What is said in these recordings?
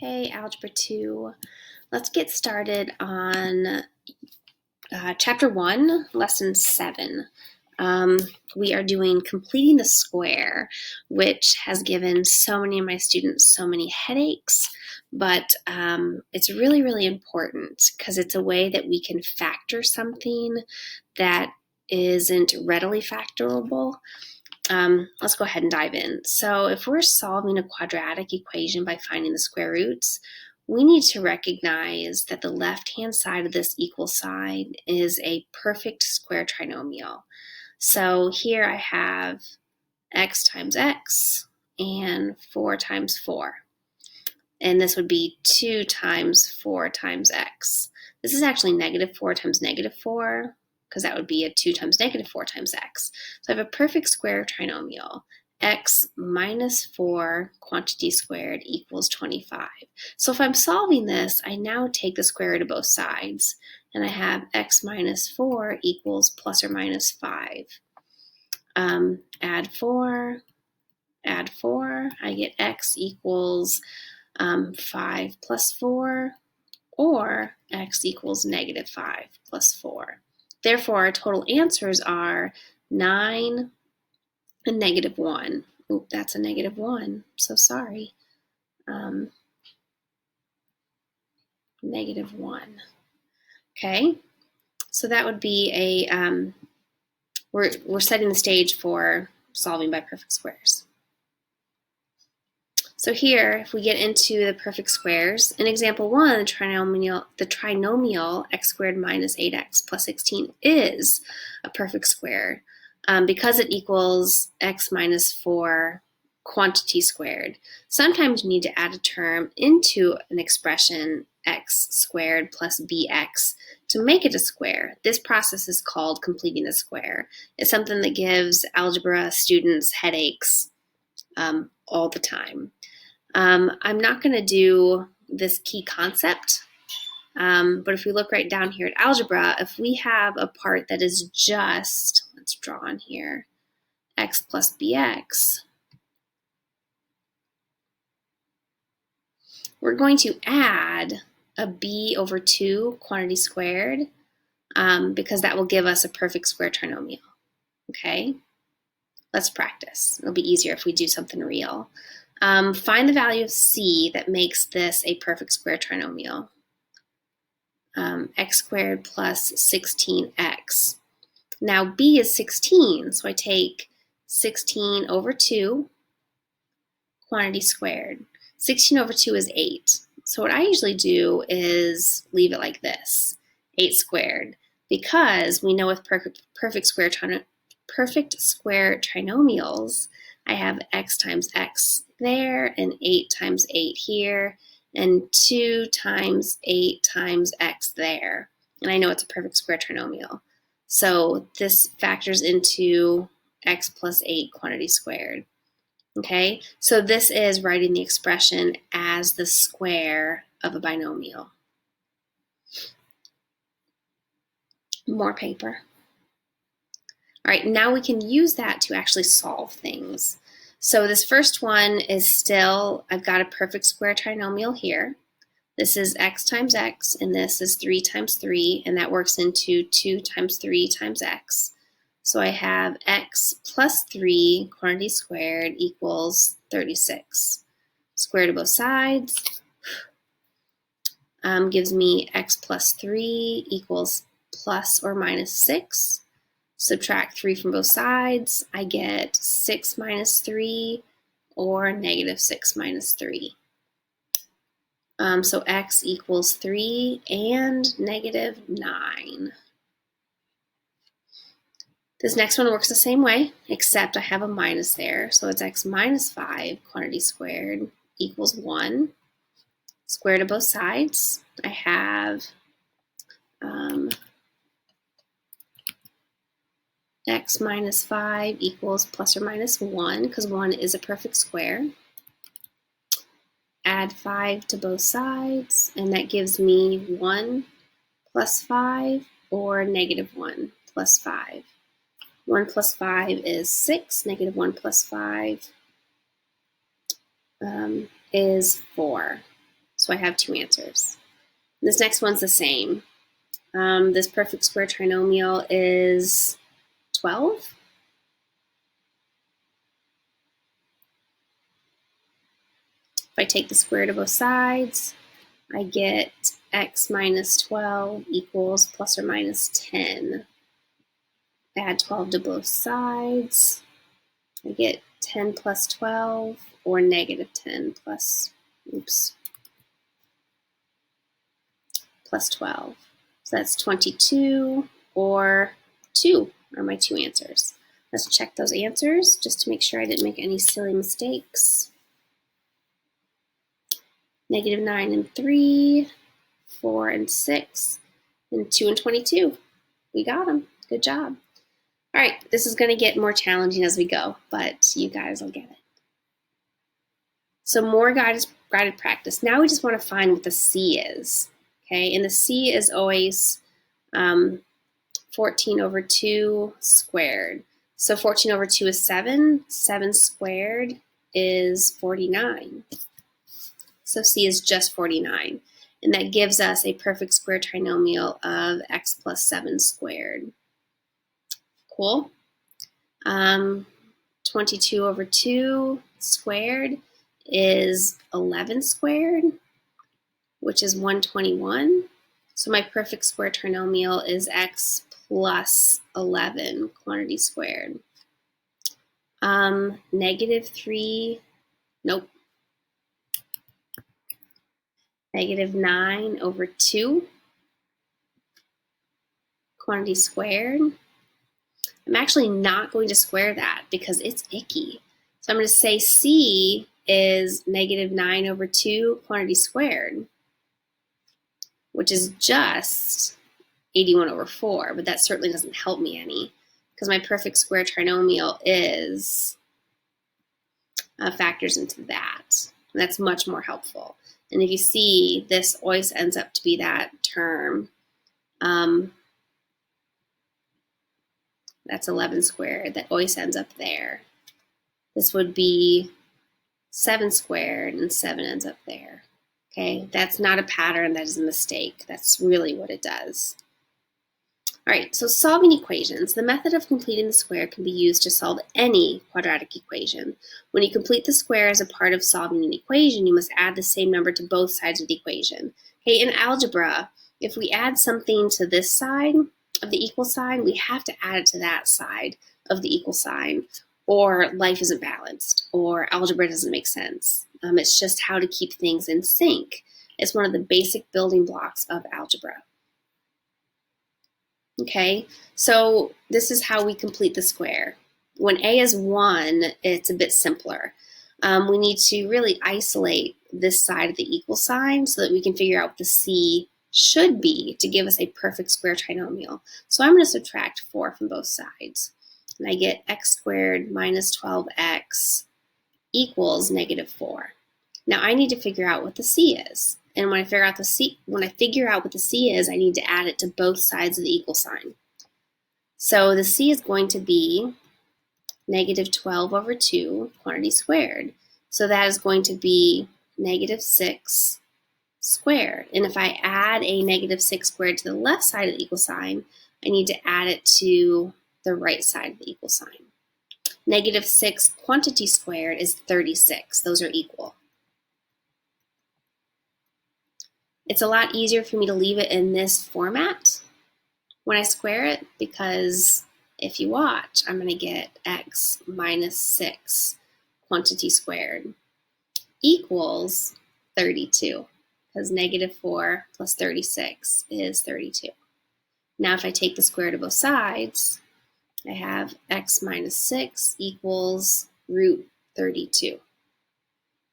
Okay, Algebra 2. Let's get started on Chapter 1, Lesson 7. We are doing completing the square, which has given so many of my students so many headaches, but it's really, really important because it's a way that we can factor something that isn't readily factorable. Let's go ahead and dive in. So if we're solving a quadratic equation by finding the square roots, we need to recognize that the left-hand side of this equal sign is a perfect square trinomial. So here I have x times x and 4 times 4. And this would be 2 times 4 times x. This is actually negative 4 times negative 4, because that would be a 2 times negative 4 times x. So I have a perfect square trinomial. X minus 4 quantity squared equals 25. So if I'm solving this, I now take the square root of both sides, and I have x minus 4 equals plus or minus 5. Add 4, I get x equals 5 plus 4, or x equals negative 5 plus 4. Therefore, our total answers are 9 and negative 1. Oop, that's a negative 1. So sorry. Negative 1. Okay, so that would be a, we're setting the stage for solving by perfect squares. So here, if we get into the perfect squares, in example 1, the trinomial x squared minus 8x plus 16 is a perfect square because it equals x minus 4 quantity squared. Sometimes you need to add a term into an expression x squared plus bx to make it a square. This process is called completing the square. It's something that gives algebra students headaches all the time. I'm not going to do this key concept, but if we look right down here at algebra, if we have a part that is just, let's draw on here, x plus bx, we're going to add a b over 2 quantity squared because that will give us a perfect square trinomial. Okay, let's practice. It'll be easier if we do something real. Find the value of c that makes this a perfect square trinomial. X squared plus 16x. Now b is 16, so I take 16 over 2 quantity squared. 16 over 2 is 8. So what I usually do is leave it like this, 8 squared, because we know with perfect square trinomials, I have x times x there and 8 times 8 here and 2 times 8 times x there. And I know it's a perfect square trinomial. So this factors into x plus 8 quantity squared. Okay, so this is writing the expression as the square of a binomial. More paper. All right, now we can use that to actually solve things. So this first one is still, I've got a perfect square trinomial here. This is x times x, and this is 3 times 3, and that works into 2 times 3 times x. So I have x plus 3 quantity squared equals 36. Square to both sides gives me x plus 3 equals plus or minus 6. Subtract 3 from both sides, I get 6 minus 3 or negative 6 minus 3. So x equals 3 and negative 9. This next one works the same way, except I have a minus there. So it's x minus 5 quantity squared equals 1. Square to both sides, I have x minus 5 equals plus or minus 1, because 1 is a perfect square. Add 5 to both sides, and that gives me 1 plus 5 or negative 1 plus 5. 1 plus 5 is 6. Negative 1 plus 5 is 4. So I have 2 answers. This next one's the same. This perfect square trinomial is 12. If I take the square root of both sides, I get x minus 12 equals plus or minus 10. Add 12 to both sides. I get 10 plus 12, or negative 10 plus 12. So that's 22, or 2 are my 2 answers. Let's check those answers just to make sure I didn't make any silly mistakes. Negative 9 and 3, 4 and 6, and 2 and 22. We got them. Good job. All right, this is going to get more challenging as we go, but you guys will get it. So more guided practice. Now we just want to find what the C is. Okay, and the C is always 14 over 2 squared. So 14 over 2 is 7. 7 squared is 49. So C is just 49. And that gives us a perfect square trinomial of x plus 7 squared. Cool. 22 over 2 squared is 11 squared, which is 121. So my perfect square trinomial is x plus 11 quantity squared. Negative 3, nope. Negative 9 over 2 quantity squared. I'm actually not going to square that because it's icky. So I'm going to say C is negative 9 over 2 quantity squared, which is just 81 over 4, but that certainly doesn't help me any because my perfect square trinomial is factors into that. And that's much more helpful. And if you see, this always ends up to be that term. That's 11 squared. That always ends up there. This would be 7 squared, and 7 ends up there. Okay, that's not a pattern, that is a mistake. That's really what it does. All right, so solving equations. The method of completing the square can be used to solve any quadratic equation. When you complete the square as a part of solving an equation, you must add the same number to both sides of the equation. Okay, in algebra, if we add something to this side of the equal sign, we have to add it to that side of the equal sign, or life isn't balanced, or algebra doesn't make sense. It's just how to keep things in sync. It's one of the basic building blocks of algebra. Okay, so this is how we complete the square. When a is 1, it's a bit simpler. We need to really isolate this side of the equal sign so that we can figure out what the C should be to give us a perfect square trinomial. So I'm going to subtract 4 from both sides. And I get x squared minus 12x equals negative 4. Now I need to figure out what the C is. And when I figure out what the C is, I need to add it to both sides of the equal sign. So the C is going to be negative 12 over 2 quantity squared. So that is going to be negative 6 squared. And if I add a negative 6 squared to the left side of the equal sign, I need to add it to the right side of the equal sign. Negative 6 quantity squared is 36. Those are equal. It's a lot easier for me to leave it in this format when I square it, because if you watch, I'm going to get x minus 6 quantity squared equals 32, because negative 4 plus 36 is 32. Now if I take the square root of both sides, I have x minus 6 equals root 32.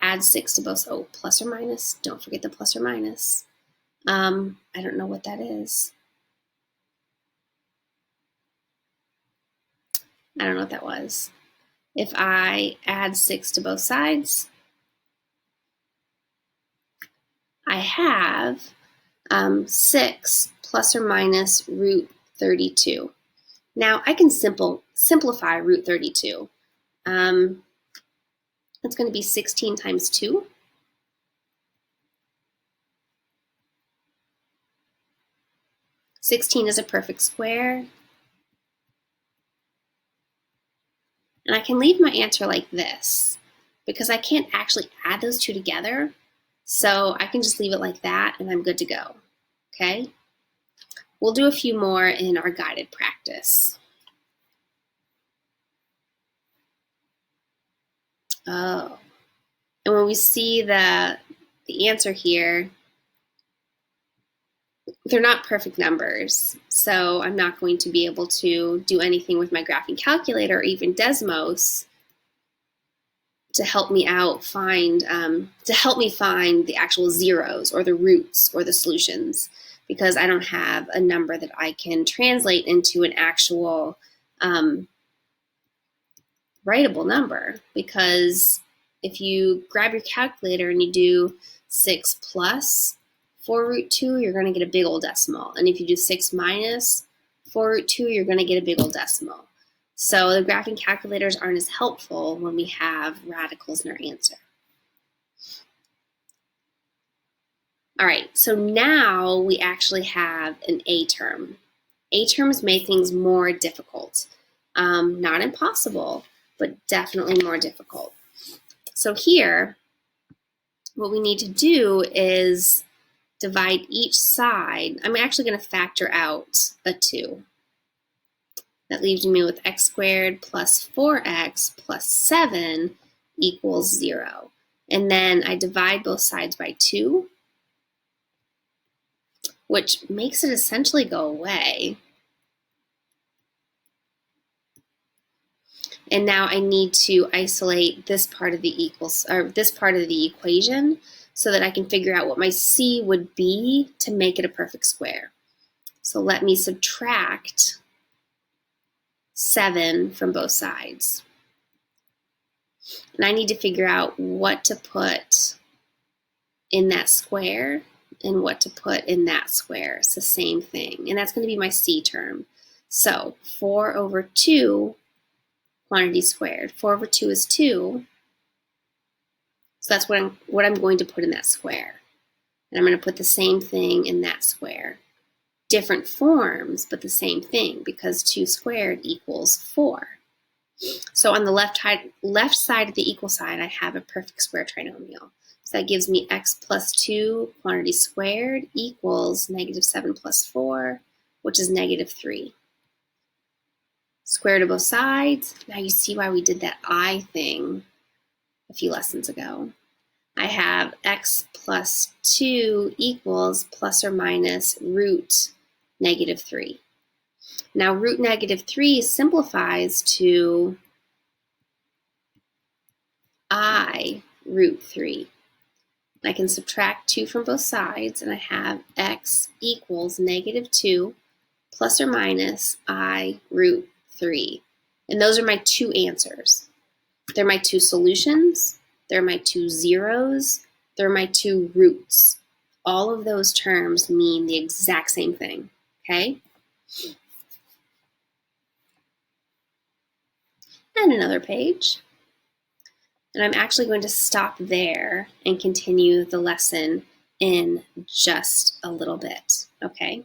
Add 6 to both, plus or minus, don't forget the plus or minus. I don't know what that is. I don't know what that was. If I add 6 to both sides, I have 6 plus or minus root 32. Now I can simplify root 32. That's going to be 16 times 2. 16 is a perfect square. And I can leave my answer like this because I can't actually add those two together. So I can just leave it like that and I'm good to go, okay? We'll do a few more in our guided practice. Oh, and when we see the answer here, they're not perfect numbers. So I'm not going to be able to do anything with my graphing calculator or even Desmos to help me find the actual zeros or the roots or the solutions, because I don't have a number that I can translate into an actual writable number. Because if you grab your calculator and you do 6 plus 4 root 2, you're going to get a big old decimal. And if you do 6 minus 4 root 2, you're going to get a big old decimal. So the graphing calculators aren't as helpful when we have radicals in our answer. All right, so now we actually have an A term. A terms make things more difficult. Not impossible, but definitely more difficult. So here, what we need to do is divide each side. I'm actually going to factor out a 2. That leaves me with x squared plus 4x plus 7 equals 0. And then I divide both sides by 2, which makes it essentially go away. And now I need to isolate this part of the equation so that I can figure out what my c would be to make it a perfect square. So let me subtract 7 from both sides. And I need to figure out what to put in that square and what to put in that square. It's the same thing. And that's going to be my c term. So 4 over 2 quantity squared. 4 over 2 is 2. So that's what I'm going to put in that square. And I'm going to put the same thing in that square. Different forms, but the same thing, because 2 squared equals 4. So on the left side of the equal sign, I have a perfect square trinomial. So that gives me x plus 2 quantity squared equals negative 7 plus 4, which is negative 3. Square root of both sides. Now you see why we did that I thing a few lessons ago. I have x plus 2 equals plus or minus root negative 3. Now root negative 3 simplifies to I root 3. I can subtract 2 from both sides, and I have x equals negative 2 plus or minus I root 3. And those are my two answers. They're my two solutions. They're my two zeros. They're my two roots. All of those terms mean the exact same thing, okay? And another page. And I'm actually going to stop there and continue the lesson in just a little bit, okay?